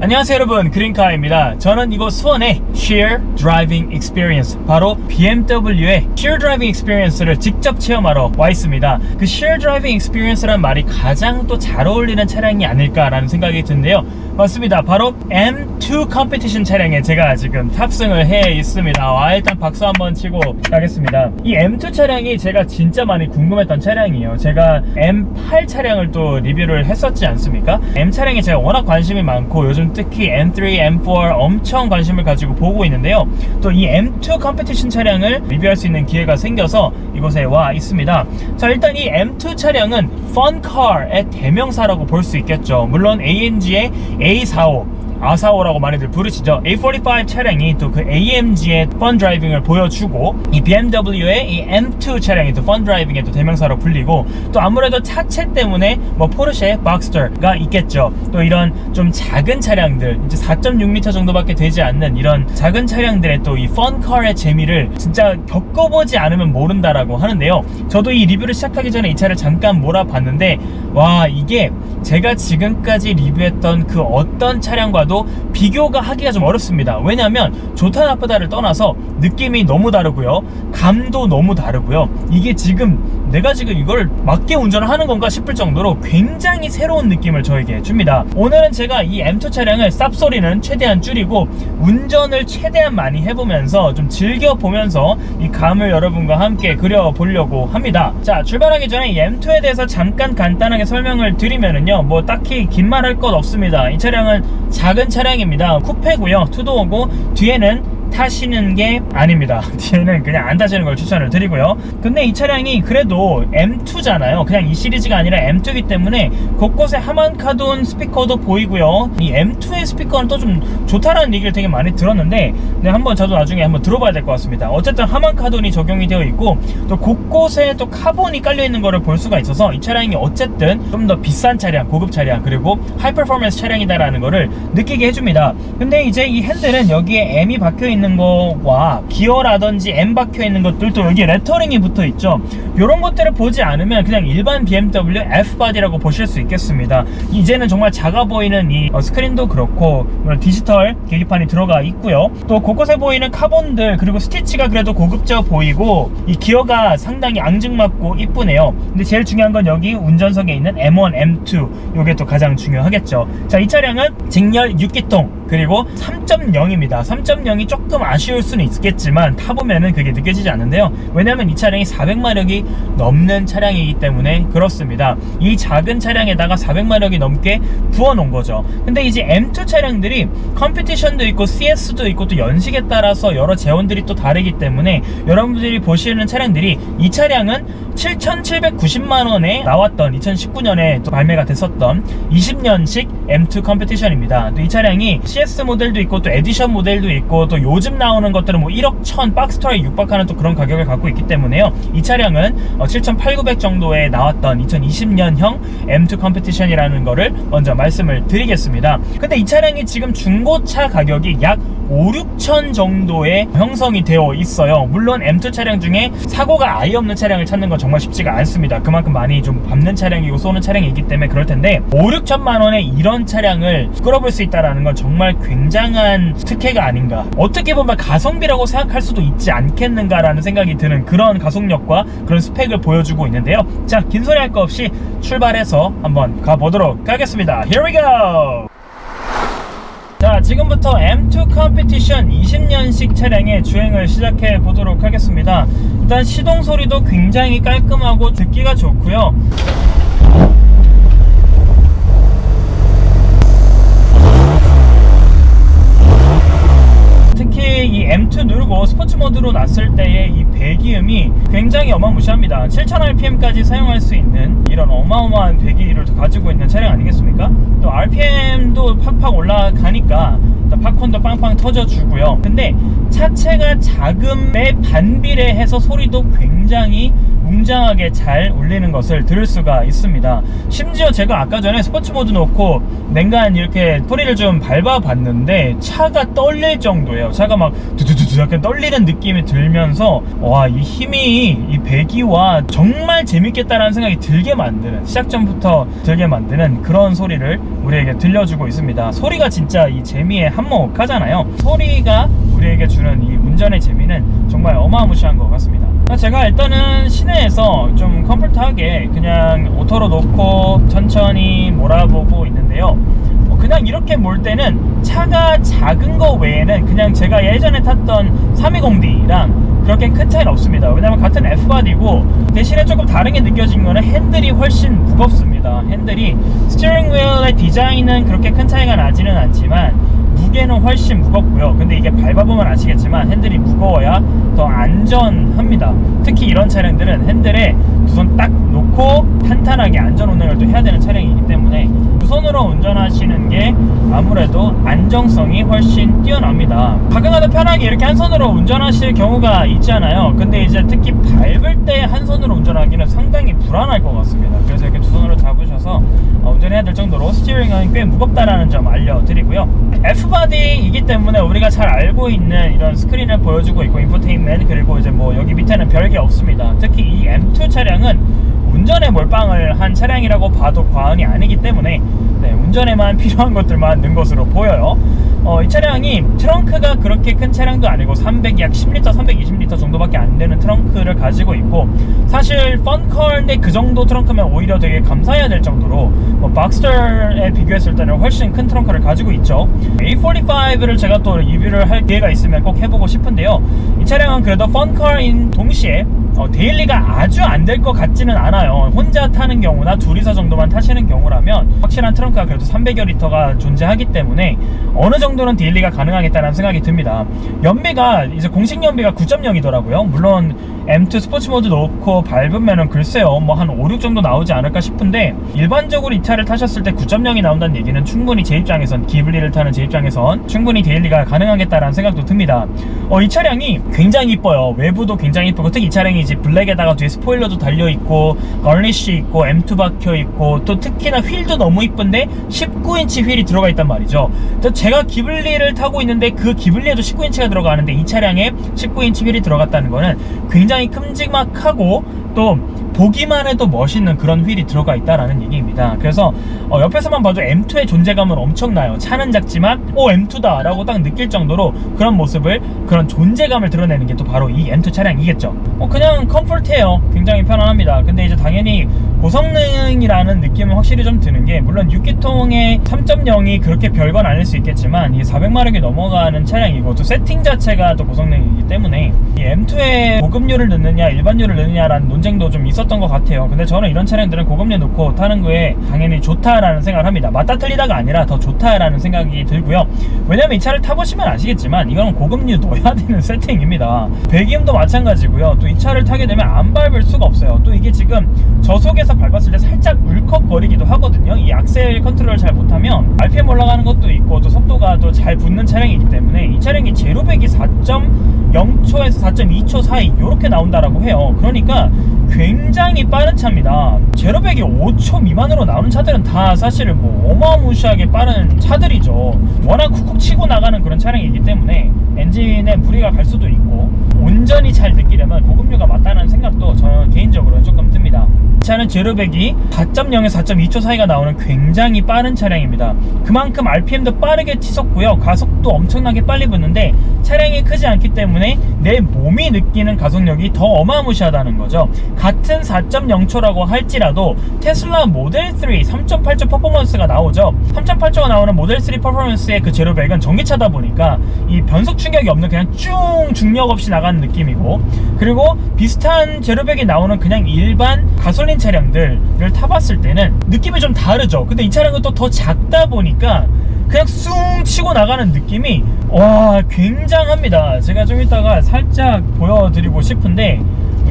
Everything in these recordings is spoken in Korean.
안녕하세요 여러분, 그린카입니다. 저는 이곳 수원의 Sheer Driving Experience, 바로 BMW의 Sheer Driving Experience를 직접 체험하러 와 있습니다. 그 Sheer Driving Experience란 말이 가장 또 잘 어울리는 차량이 아닐까라는 생각이 드는데요. 맞습니다. 바로 M2 컴피티션 차량에 제가 지금 탑승을 해 있습니다. 일단 박수 한번 치고 가겠습니다. 이 M2 차량이 제가 진짜 많이 궁금했던 차량이에요. 제가 M8 차량을 또 리뷰를 했었지 않습니까? M 차량에 제가 워낙 관심이 많고 요즘 특히 M3, M4 엄청 관심을 가지고 보고 있는데요. 또 이 M2 컴피티션 차량을 리뷰할 수 있는 기회가 생겨서 이곳에 와 있습니다. 자, 일단 이 M2 차량은 펀카의 대명사라고 볼 수 있겠죠. 물론 AMG의 A45, R45라고 많이들 부르시죠. A45 차량이 또 그 AMG의 펀 드라이빙을 보여주고, 이 BMW의 이 M2 차량이 또 펀 드라이빙의 또 대명사로 불리고, 또 아무래도 차체 때문에 뭐 포르쉐 박스터가 있겠죠. 또 이런 좀 작은 차량들, 이제 4.6m 정도밖에 되지 않는 이런 작은 차량들의 또 이 펀카의 재미를 진짜 겪어보지 않으면 모른다라고 하는데요. 저도 이 리뷰를 시작하기 전에 이 차를 잠깐 몰아봤는데, 와, 이게 제가 지금까지 리뷰했던 그 어떤 차량과도 비교가 하기가 좀 어렵습니다. 왜냐하면 좋다 나쁘다를 떠나서 느낌이 너무 다르고요, 감도 너무 다르고요, 이게 지금 내가 지금 이걸 맞게 운전을 하는 건가 싶을 정도로 굉장히 새로운 느낌을 저에게 줍니다. 오늘은 제가 이 M2 차량을 쌉소리는 최대한 줄이고 운전을 최대한 많이 해보면서 좀 즐겨보면서 이 감을 여러분과 함께 그려보려고 합니다. 자, 출발하기 전에 이 M2에 대해서 잠깐 간단하게 설명을 드리면은요, 뭐 딱히 긴 말 할 것 없습니다. 이 차량은 작은 차량입니다. 쿠페고요, 투도어고, 뒤에는 타시는 게 아닙니다. 뒤에는 그냥 안 타시는 걸 추천을 드리고요. 근데 이 차량이 그래도 M2잖아요. 그냥 이 시리즈가 아니라 M2이기 때문에 곳곳에 하만카돈 스피커도 보이고요. 이 M2의 스피커는 또 좀 좋다라는 얘기를 되게 많이 들었는데, 네, 한번 저도 나중에 한번 들어봐야 될 것 같습니다. 어쨌든 하만카돈이 적용이 되어 있고, 또 곳곳에 또 카본이 깔려 있는 거를 볼 수가 있어서 이 차량이 어쨌든 좀 더 비싼 차량, 고급 차량, 그리고 하이 퍼포먼스 차량이다라는 거를 느끼게 해줍니다. 근데 이제 이 핸들은 여기에 M이 박혀 있는 거와 기어라든지 M 박혀 있는 것들, 또 여기 레터링이 붙어 있죠. 이런 것들을 보지 않으면 그냥 일반 BMW F-body라고 보실 수 있겠습니다. 이제는 정말 작아 보이는 이 스크린도 그렇고 디지털 계기판이 들어가 있고요. 또 곳곳에 보이는 카본들, 그리고 스티치가 그래도 고급져 보이고, 이 기어가 상당히 앙증맞고 이쁘네요. 근데 제일 중요한 건 여기 운전석에 있는 M1, M2, 이게 또 가장 중요하겠죠. 자, 이 차량은 직렬 6기통 그리고 3.0입니다. 3.0이 조금 아쉬울 수는 있겠지만 타보면은 그게 느껴지지 않는데요. 왜냐면 이 차량이 400마력이 넘는 차량이기 때문에 그렇습니다. 이 작은 차량에다가 400마력이 넘게 부어놓은 거죠. 근데 이제 M2 차량들이 컴피티션도 있고 CS도 있고 또 연식에 따라서 여러 재원들이 또 다르기 때문에 여러분들이 보시는 차량들이, 이 차량은 7,790만원에 나왔던 2019년에 또 발매가 됐었던 20년식 M2 컴피티션입니다. 또 이 차량이 CS 모델도 있고 또 에디션 모델도 있고, 또 요즘 나오는 것들은 뭐 1억 1000 박스터에 육박하는 또 그런 가격을 갖고 있기 때문에요. 이 차량은 7,890 정도에 나왔던 2020년형 M2 컴피티션이라는 거를 먼저 말씀을 드리겠습니다. 근데 이 차량이 지금 중고차 가격이 약 5,6천 정도에 형성이 되어 있어요. 물론 M2 차량 중에 사고가 아예 없는 차량을 찾는 건 정말 쉽지가 않습니다. 그만큼 많이 좀 밟는 차량이고 쏘는 차량이기 때문에 그럴 텐데, 5,6천만원에 이런 차량을 끌어볼 수 있다는 건 정말 굉장한 특혜가 아닌가, 어떻게 보면 가성비라고 생각할 수도 있지 않겠는가라는 생각이 드는 그런 가속력과 그런 스펙을 보여주고 있는데요. 자, 긴 소리 할 거 없이 출발해서 한번 가보도록 하겠습니다. Here we go! 자, 지금부터 M2 컴피티션 20년식 차량의 주행을 시작해 보도록 하겠습니다. 일단 시동 소리도 굉장히 깔끔하고 듣기가 좋고요. 특히 이 M2 누르고 스포츠 모드로 놨을 때의 이 배기음이 굉장히 어마무시합니다. 7000rpm까지 사용할 수 있는 이런 어마어마한 배기를 가지고 있는 차량 아니겠습니까? 또 RPM도 팍팍 올라가니까 팝콘도 빵빵 터져주고요. 근데 차체가 작음에 반비례해서 소리도 굉장히 웅장하게 잘 울리는 것을 들을 수가 있습니다. 심지어 제가 아까 전에 스포츠 모드 놓고 냉간 이렇게 소리를 좀 밟아봤는데 차가 떨릴 정도예요. 차가 막 두두두두 약간 떨리는 느낌이 들면서 와, 이 힘이 이 배기와 정말 재밌겠다라는 생각이 들게 만드는, 시작 전부터 들게 만드는 그런 소리를 우리에게 들려주고 있습니다. 소리가 진짜 이 재미에 한몫하잖아요. 소리가 우리에게 주는 이 운전의 재미는 정말 어마무시한 것 같습니다. 제가 일단은 시내에서 좀 컴포트하게 그냥 오토로 놓고 천천히 몰아보고 있는데요. 그냥 이렇게 몰 때는 차가 작은 거 외에는 그냥 제가 예전에 탔던 320D랑 그렇게 큰 차이는 없습니다. 왜냐면 같은 F바디고 대신에 조금 다르게 느껴진 거는 핸들이 훨씬 무겁습니다. 핸들이 스티어링 휠의 디자인은 그렇게 큰 차이가 나지는 않지만 무게는 훨씬 무겁고요. 근데 이게 밟아보면 아시겠지만 핸들이 무거워야 더 안전합니다. 특히 이런 차량들은 핸들에 두 손 딱 놓고 탄탄하게 안전 운행을 또 해야 되는 차량이기 때문에 두 손으로 운전하시는 게 아무래도 안정성이 훨씬 뛰어납니다. 가끔가다 편하게 이렇게 한 손으로 운전하실 경우가 있잖아요. 근데 이제 특히 밟을 때 한 손으로 운전하기는 상당히 불안할 것 같습니다. 그래서 이렇게 두 손으로 잡으셔서 운전해야 될 정도로 스티어링은 꽤 무겁다라는 점 알려드리고요. F바디이기 때문에 우리가 잘 알고 있는 이런 스크린을 보여주고 있고 인포테인먼트, 그리고 이제 뭐 여기 밑에는 별게 없습니다. 특히 이 M2 차량은 운전에 몰빵을 한 차량이라고 봐도 과언이 아니기 때문에 운전에만 필요한 것들만 넣은 것으로 보여요. 이 차량이 트렁크가 그렇게 큰 차량도 아니고 300약 10리터, 320리터 정도밖에 안 되는 트렁크를 가지고 있고, 사실 펀컬인데 그 정도 트렁크면 오히려 되게 감사해야 될 정도로 박스터에 비교했을 때는 훨씬 큰 트렁크를 가지고 있죠. A45를 제가 또 리뷰를 할 기회가 있으면 꼭 해보고 싶은데요. 이 차량은 그래도 펀컬인 동시에 데일리가 아주 안 될 것 같지는 않아요. 혼자 타는 경우나 둘이서 정도만 타시는 경우라면 확실한 트렁크가 그래도 300여 리터가 존재하기 때문에 어느 정도는 데일리가 가능하겠다는 생각이 듭니다. 연비가 이제 공식 연비가 9.0이더라고요. 물론 M2 스포츠 모드 넣고 밟으면은 글쎄요 뭐 한 5, 6 정도 나오지 않을까 싶은데, 일반적으로 이 차를 타셨을 때 9.0이 나온다는 얘기는 충분히 제 입장에선, 기블리를 타는 제 입장에선 충분히 데일리가 가능하겠다라는 생각도 듭니다. 이 차량이 굉장히 이뻐요. 외부도 굉장히 이쁘고, 특히 이 차량이 이제 블랙에다가 뒤에 스포일러도 달려있고 걸리쉬 있고 M2 박혀있고, 또 특히나 휠도 너무 이쁜데 19인치 휠이 들어가 있단 말이죠. 또 제가 기블리를 타고 있는데 그 기블리에도 19인치가 들어가는데 이 차량에 19인치 휠이 들어갔다는 거는 굉장히 큼지막하고 또 보기만 해도 멋있는 그런 휠이 들어가 있다라는 얘기입니다. 그래서 옆에서만 봐도 M2의 존재감은 엄청나요. 차는 작지만 M2다 라고 딱 느낄 정도로 그런 모습을, 그런 존재감을 드러내는 게 또 바로 이 M2 차량이겠죠. 그냥 컴포트해요. 굉장히 편안합니다. 근데 이제 당연히 고성능이라는 느낌은 확실히 좀 드는 게, 물론 6기통의 3.0이 그렇게 별건 아닐 수 있겠지만 이게 400마력이 넘어가는 차량이고, 또 세팅 자체가 또 고성능이기 때문에 이 M2에 고급류를 넣느냐 일반류를 넣느냐라는 논쟁도 좀 있었던 것 같아요. 근데 저는 이런 차량들은 고급류 넣고 타는 거에 당연히 좋다라는 생각을 합니다. 맞다 틀리다가 아니라 더 좋다라는 생각이 들고요. 왜냐면 이 차를 타보시면 아시겠지만 이거는 고급류 넣어야 되는 세팅입니다. 배기음도 마찬가지고요. 또 이 차를 타게 되면 안 밟을 수가 없어요. 또 이게 지금 저속에서 밟았을 때 살짝 울컥거리기도 하거든요. 이 악셀 컨트롤을 잘 못하면 RPM 올라가는 것도 있고, 또 속도가 또 잘 붙는 차량이기 때문에 이 차량이 제로백이 4.0초에서 4.2초 사이 이렇게 나온다라고 해요. 그러니까 굉장히 빠른 차입니다. 제로백이 5초 미만으로 나오는 차들은 다 사실은 뭐 어마무시하게 빠른 차들이죠. 워낙 쿡쿡 치고 나가는 그런 차량이기 때문에 엔진에 무리가 갈 수도 있고, 온전히 잘 느끼려면 고급류가 맞다는 생각도 저는 개인적으로 조금 듭니다. 이 차는 제로백이 4.0에서 4.2초 사이가 나오는 굉장히 빠른 차량입니다. 그만큼 RPM도 빠르게 치솟고요. 가속도 엄청나게 빨리 붙는데 차량이 크지 않기 때문에 내 몸이 느끼는 가속력이 더 어마무시하다는 거죠. 같은 4.0초라고 할지라도 테슬라 모델 3 3.8초 퍼포먼스가 나오죠. 3.8초가 나오는 모델 3 퍼포먼스의 그 제로백은 전기차다 보니까 이 변속 충격이 없는 그냥 쭉 중력 없이 나가는 느낌이고, 그리고 비슷한 제로백이 나오는 그냥 일반 가솔린 차량들을 타봤을 때는 느낌이 좀 다르죠. 근데 이 차량은 또 더 작다 보니까 그냥 숭 치고 나가는 느낌이 굉장합니다. 제가 좀 이따가 살짝 보여드리고 싶은데,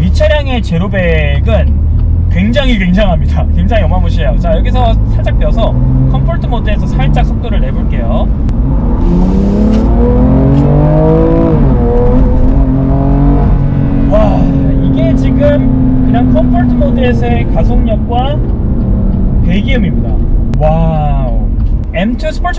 이 차량의 제로백은 굉장합니다. 굉장히 어마무시해요. 자, 여기서 살짝 빼서 컴포트 모드에서 살짝 속도를 내볼게요. 와, 이게 지금 그냥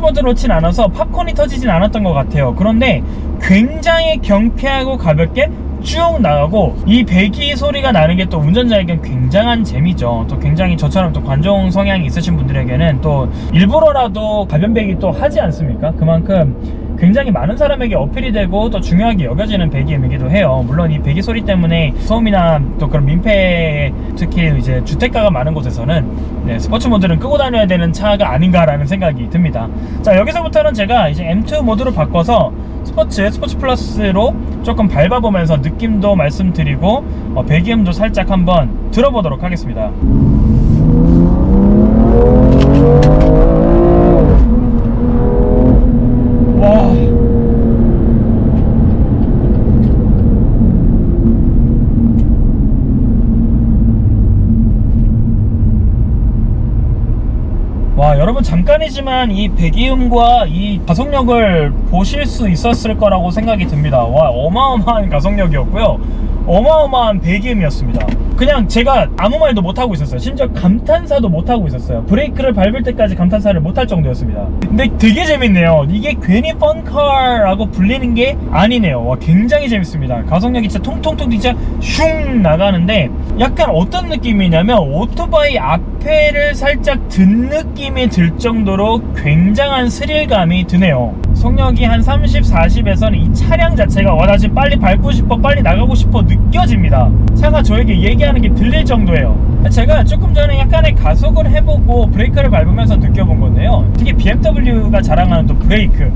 모드를 놓진 않아서 팝콘이 터지진 않았던 것 같아요. 그런데 굉장히 경쾌하고 가볍게 쭉 나가고, 이 배기 소리가 나는 게 또 운전자에겐 굉장한 재미죠. 또 굉장히 저처럼 또 관종 성향이 있으신 분들에게는 또 일부러라도 가변 배기 또 하지 않습니까? 그만큼 굉장히 많은 사람에게 어필이 되고 또 중요하게 여겨지는 배기음이기도 해요. 물론 이 배기 소리 때문에 소음이나 또 그런 민폐, 특히 이제 주택가가 많은 곳에서는 스포츠 모드는 끄고 다녀야 되는 차가 아닌가라는 생각이 듭니다. 자, 여기서부터는 제가 이제 M2 모드로 바꿔서 스포츠 플러스로 조금 밟아보면서 느낌도 말씀드리고 배기음도 살짝 한번 들어보도록 하겠습니다. 와, 와, 여러분 잠깐이지만 이 배기음과 이 가속력을 보실 수 있었을 거라고 생각이 듭니다. 와, 어마어마한 가속력이었고요, 어마어마한 배기음이었습니다. 그냥 제가 아무 말도 못하고 있었어요. 심지어 감탄사도 못하고 있었어요. 브레이크를 밟을 때까지 감탄사를 못할 정도였습니다. 근데 되게 재밌네요. 이게 괜히 펀카라고 불리는 게 아니네요. 와, 굉장히 재밌습니다. 가속력이 진짜 통통통 진짜 슝 나가는데, 약간 어떤 느낌이냐면 오토바이 앞에를 살짝 든 느낌이 들 정도로 굉장한 스릴감이 드네요. 속력이 한 30, 40에서는 이 차량 자체가 나 지금 빨리 밟고 싶어, 빨리 나가고 싶어 느껴집니다. 차가 저에게 얘기하는 게 들릴 정도예요. 제가 조금 전에 약간의 가속을 해보고 브레이크를 밟으면서 느껴본 건데요, 특히 BMW가 자랑하는 또 브레이크,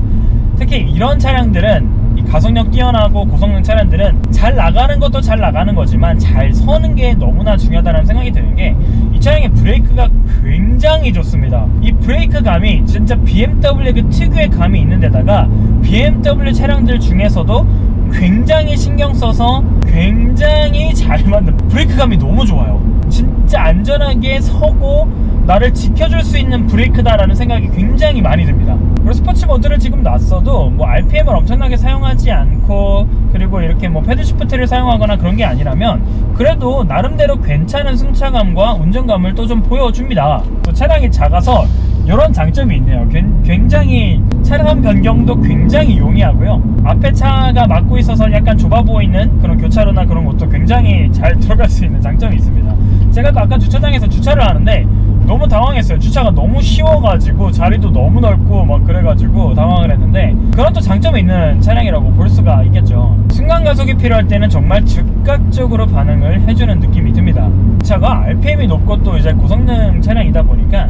특히 이런 차량들은 이 가속력 뛰어나고 고성능 차량들은 잘 나가는 것도 잘 나가는 거지만 잘 서는 게 너무나 중요하다는 생각이 드는 게, 이 차량의 브레이크가 굉장히 좋습니다. 이 브레이크 감이 진짜 BMW 그 특유의 감이 있는 데다가 BMW 차량들 중에서도 굉장히 신경 써서 굉장히 잘 만든 브레이크 감이 너무 좋아요. 진짜 안전하게 서고 나를 지켜줄 수 있는 브레이크다라는 생각이 굉장히 많이 듭니다. 그리고 스포츠 모드를 지금 놨어도 뭐 RPM을 엄청나게 사용하지 않고, 그리고 이렇게 뭐 패드 시프트를 사용하거나 그런 게 아니라면 그래도 나름대로 괜찮은 승차감과 운전감을 또 좀 보여줍니다. 또 차량이 작아서 이런 장점이 있네요. 굉장히 차량 변경도 굉장히 용이하고요, 앞에 차가 막고 있어서 약간 좁아 보이는 그런 교차로나 그런 것도 굉장히 잘 들어갈 수 있는 장점이 있습니다. 제가 또 아까 주차장에서 주차를 하는데 너무 당황했어요. 주차가 너무 쉬워가지고 자리도 너무 넓고 막 그래가지고 당황을 했는데, 그런 또 장점이 있는 차량이라고 볼 수가 있겠죠. 순간 가속이 필요할 때는 정말 즉각적으로 반응을 해주는 느낌이 듭니다. 이 차가 RPM이 높고 또 이제 고성능 차량이다 보니까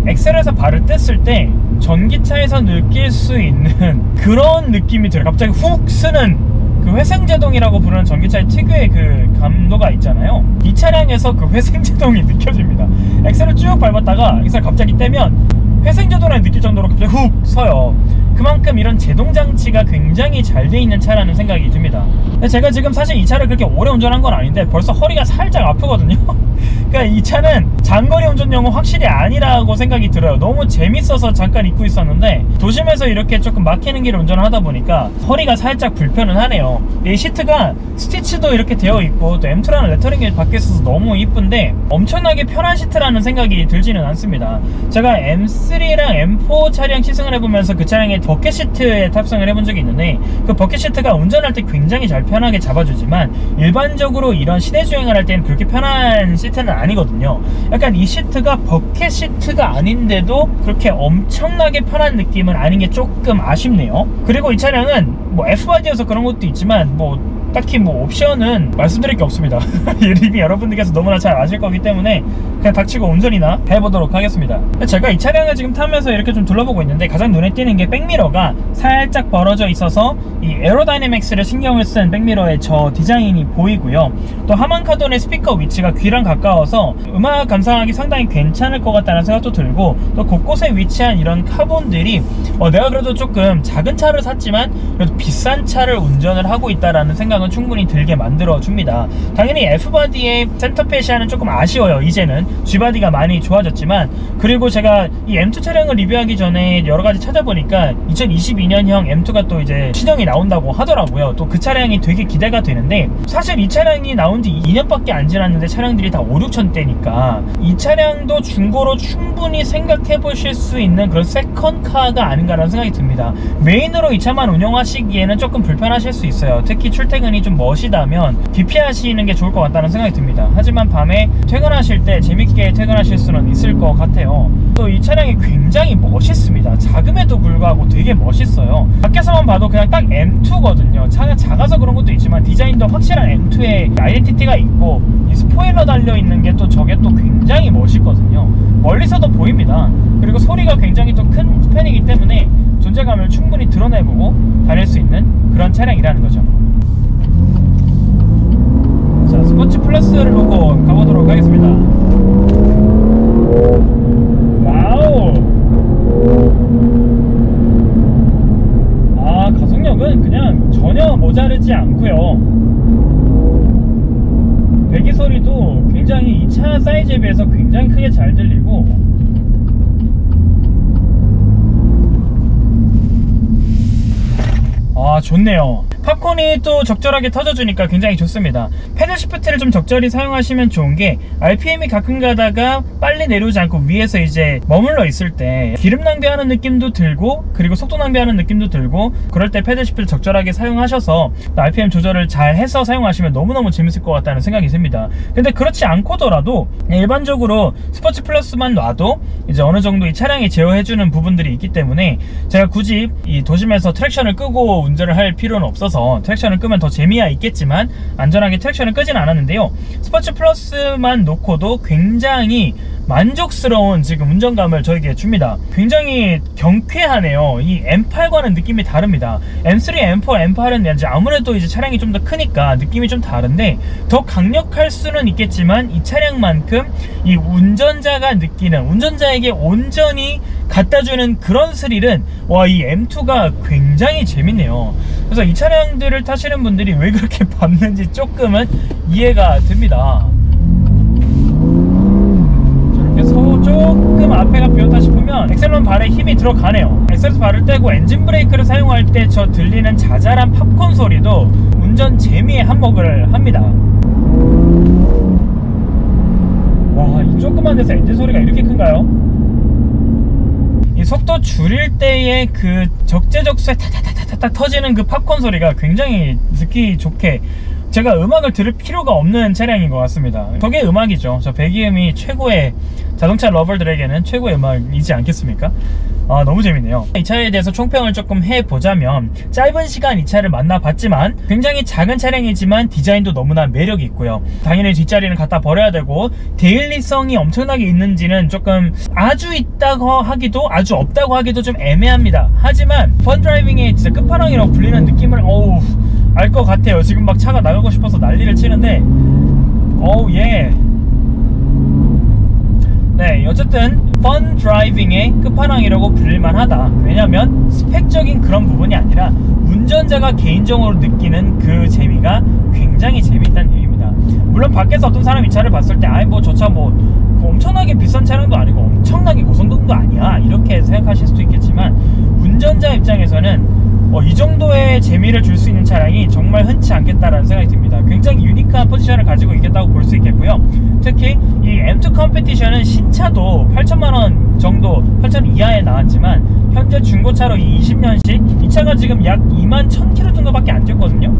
엑셀에서 발을 뗐을 때 전기차에서 느낄 수 있는 그런 느낌이 들어요. 갑자기 훅 쓰는 그 회생제동이라고 부르는 전기차의 특유의 그 감도가 있잖아요. 이 차량에서 그 회생제동이 느껴집니다. 엑셀을 쭉 밟았다가 엑셀 갑자기 떼면 회생제동을 느낄 정도로 갑자기 훅 서요. 그만큼 이런 제동장치가 굉장히 잘 돼 있는 차라는 생각이 듭니다. 제가 지금 사실 이 차를 그렇게 오래 운전한 건 아닌데 벌써 허리가 살짝 아프거든요. 그러니까 이 차는 장거리 운전용은 확실히 아니라고 생각이 들어요. 너무 재밌어서 잠깐 입고 있었는데 도심에서 이렇게 조금 막히는 길을 운전을 하다 보니까 허리가 살짝 불편은 하네요. 이 시트가 스티치도 이렇게 되어 있고 또 M2라는 레터링이 박혀 있어서 너무 이쁜데 엄청나게 편한 시트라는 생각이 들지는 않습니다. 제가 M3랑 M4 차량 시승을 해보면서 그 차량의 버켓 시트에 탑승을 해본 적이 있는데, 그 버켓 시트가 운전할 때 굉장히 잘 편하게 잡아주지만 일반적으로 이런 시내 주행을 할 때는 그렇게 편한 시트는 아니거든요. 약간 이 시트가 버켓 시트가 아닌데도 그렇게 엄청나게 편한 느낌은 아닌 게 조금 아쉽네요. 그리고 이 차량은 뭐 F바디여서 그런 것도 있지만 뭐 딱히 뭐 옵션은 말씀드릴 게 없습니다. 이미 여러분들께서 너무나 잘 아실 거기 때문에 그냥 닥치고 운전이나 해보도록 하겠습니다. 제가 이 차량을 지금 타면서 이렇게 좀 둘러보고 있는데 가장 눈에 띄는 게 백미러가 살짝 벌어져 있어서 이 에어다이내믹스를 신경을 쓴 백미러의 저 디자인이 보이고요. 또 하만 카돈의 스피커 위치가 귀랑 가까워서 음악 감상하기 상당히 괜찮을 것 같다는 생각도 들고, 또 곳곳에 위치한 이런 카본들이 내가 그래도 조금 작은 차를 샀지만 그래도 비싼 차를 운전을 하고 있다라는 생각을 감각은 충분히 들게 만들어줍니다. 당연히 F바디의 센터페시아는 조금 아쉬워요. 이제는 G바디가 많이 좋아졌지만, 그리고 제가 이 M2 차량을 리뷰하기 전에 여러가지 찾아보니까 2022년형 M2가 또 이제 신형이 나온다고 하더라고요. 또 그 차량이 되게 기대가 되는데, 사실 이 차량이 나온 지 2년밖에 안 지났는데 차량들이 다 5, 6천대니까 이 차량도 중고로 충분히 생각해 보실 수 있는 그런 세컨카가 아닌가라는 생각이 듭니다. 메인으로 이 차만 운영하시기에는 조금 불편하실 수 있어요. 특히 출퇴근이 좀 멋이다면 기피하시는 게 좋을 것 같다는 생각이 듭니다. 하지만 밤에 퇴근하실 때 재밌게 퇴근하실 수는 있을 것 같아요. 또 이 차량이 굉장히 멋있습니다. 작음에도 불구하고 되게 멋있어요. 밖에서만 봐도 그냥 딱 M2거든요. 차가 작아서 그런 것도 있지만 디자인도 확실한 M2의 아이덴티티가 있고, 이 스포일러 달려있는 게 또 저게 또 굉장히 멋있거든요. 멀리서도 보입니다. 그리고 소리가 굉장히 또 큰 편이기 때문에 존재감을 충분히 드러내보고 다닐 수 있는 그런 차량이라는 거죠. 자, 스포츠 플러스를 놓고 가보도록 하겠습니다. 와우! 아, 가속력은 그냥 전혀 모자르지 않고요. 배기 소리도 굉장히 이 차 사이즈에 비해서 굉장히 크게 잘 들리고, 아, 좋네요. 팝콘이 또 적절하게 터져주니까 굉장히 좋습니다. 패들 시프트를 좀 적절히 사용하시면 좋은 게, RPM이 가끔 가다가 빨리 내려오지 않고 위에서 이제 머물러 있을 때 기름 낭비하는 느낌도 들고, 그리고 속도 낭비하는 느낌도 들고, 그럴 때 패들 시프트를 적절하게 사용하셔서 RPM 조절을 잘 해서 사용하시면 너무너무 재밌을 것 같다는 생각이 듭니다. 근데 그렇지 않고더라도 일반적으로 스포츠 플러스만 놔도 이제 어느 정도 이 차량이 제어해주는 부분들이 있기 때문에 제가 굳이 이 도심에서 트랙션을 끄고 운전을 할 필요는 없어서 트랙션을 끄면 더 재미야 있겠지만 안전하게 트랙션을 끄진 않았는데요. 스포츠 플러스만 놓고도 굉장히 만족스러운 지금 운전감을 저에게 줍니다. 굉장히 경쾌하네요. 이 M8과는 느낌이 다릅니다. M3, M4, M8은 이제 아무래도 이제 차량이 좀 더 크니까 느낌이 좀 다른데, 더 강력할 수는 있겠지만 이 차량만큼 이 운전자가 느끼는, 운전자에게 온전히 갖다주는 그런 스릴은, 와, 이 M2가 굉장히 재밌네요. 그래서 이 차량들을 타시는 분들이 왜 그렇게 밟는지 조금은 이해가 됩니다. 조금 앞에가 비었다 싶으면 엑셀런 발에 힘이 들어가네요. 엑셀 발을 떼고 엔진 브레이크를 사용할 때 저 들리는 자잘한 팝콘 소리도 운전 재미에 한몫을 합니다. 와, 이 조그만 데서 엔진 소리가 이렇게 큰가요? 이 속도 줄일 때의 그 적재적소에 타타타타타 터지는 그 팝콘 소리가 굉장히 듣기 좋게, 제가 음악을 들을 필요가 없는 차량인 것 같습니다. 저게 음악이죠. 저 배기음이 최고의, 자동차 러버들에게는 최고의 음악이지 않겠습니까? 아, 너무 재밌네요. 이 차에 대해서 총평을 조금 해보자면, 짧은 시간 이 차를 만나봤지만 굉장히 작은 차량이지만 디자인도 너무나 매력이 있고요. 당연히 뒷자리는 갖다 버려야 되고, 데일리성이 엄청나게 있는지는 조금 아주 있다고 하기도 아주 없다고 하기도 좀 애매합니다. 하지만 펀 드라이빙의 진짜 끝판왕이라고 불리는 느낌을 알 것 같아요. 지금 막 차가 나가고 싶어서 난리를 치는데, 예. 네, 어쨌든 펀 드라이빙의 끝판왕이라고 부를만 하다. 왜냐면 스펙적인 그런 부분이 아니라 운전자가 개인적으로 느끼는 그 재미가 굉장히 재밌다는 얘기입니다. 물론 밖에서 어떤 사람이 이 차를 봤을 때, 아이 뭐 저 차 뭐 엄청나게 비싼 차량도 아니고 엄청나게 고성능도 아니야, 이렇게 생각하실 수도 있겠지만, 운전자 입장에서는 이 정도의 재미를 줄 수 있는 차량이 정말 흔치 않겠다라는 생각이 듭니다. 굉장히 유니크한 포지션을 가지고 있겠다고 볼 수 있겠고요. 특히 이 M2 컴피티션은 신차도 8천만원 정도, 8천 이하에 나왔지만 현재 중고차로 이 20년식 이 차가 지금 약 2만 1000km 정도밖에 안 뛰었거든요.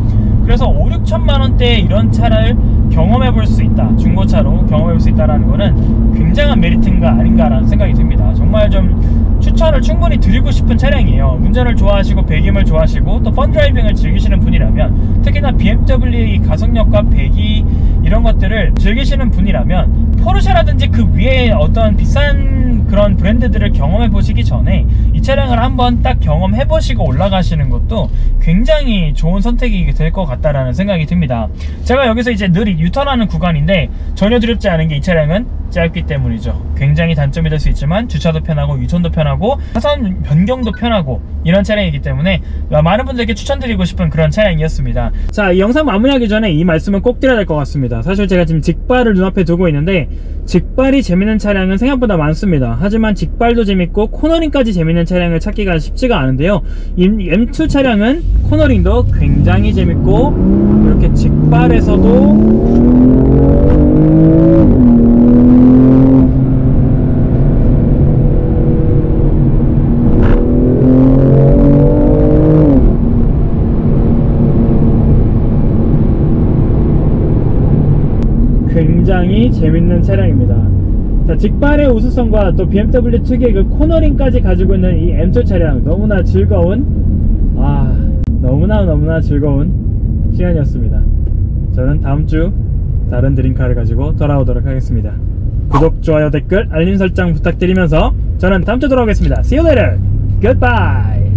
그래서 5, 6천만원대의 이런 차를 경험해 볼 수 있다, 중고차로 경험해 볼 수 있다는 거는 굉장한 메리트인가 아닌가라는 생각이 듭니다. 정말 좀 추천을 충분히 드리고 싶은 차량이에요. 운전을 좋아하시고 배기음을 좋아하시고 또 펀드라이빙을 즐기시는 분이라면, 특히나 BMW의 이 가속력과 배기 이런 것들을 즐기시는 분이라면, 포르쉐라든지 그 위에 어떤 비싼 그런 브랜드들을 경험해 보시기 전에 이 차량을 한번 딱 경험해 보시고 올라가시는 것도 굉장히 좋은 선택이 될 것 같다라는 생각이 듭니다. 제가 여기서 이제 늘 유턴하는 구간인데 전혀 두렵지 않은 게 이 차량은 짧기 때문이죠. 굉장히 단점이 될 수 있지만 주차도 편하고 유턴도 편하고 편하고 차선 변경도 편하고 이런 차량이기 때문에 많은 분들께 추천드리고 싶은 그런 차량이었습니다. 자, 이 영상 마무리하기 전에 이 말씀은 꼭 드려야 될 것 같습니다. 사실 제가 지금 직발을 눈앞에 두고 있는데 직발이 재밌는 차량은 생각보다 많습니다. 하지만 직발도 재밌고 코너링까지 재밌는 차량을 찾기가 쉽지가 않은데요, 이 M2 차량은 코너링도 굉장히 재밌고 이렇게 직발에서도 굉장히 재밌는 차량입니다. 자, 직발의 우수성과 또 BMW 특유의 그 코너링까지 가지고 있는 이 M2 차량, 너무나 즐거운, 너무나 즐거운 시간이었습니다. 저는 다음주 다른 드림카를 가지고 돌아오도록 하겠습니다. 구독, 좋아요, 댓글, 알림 설정 부탁드리면서 저는 다음주 돌아오겠습니다. See you later. Goodbye.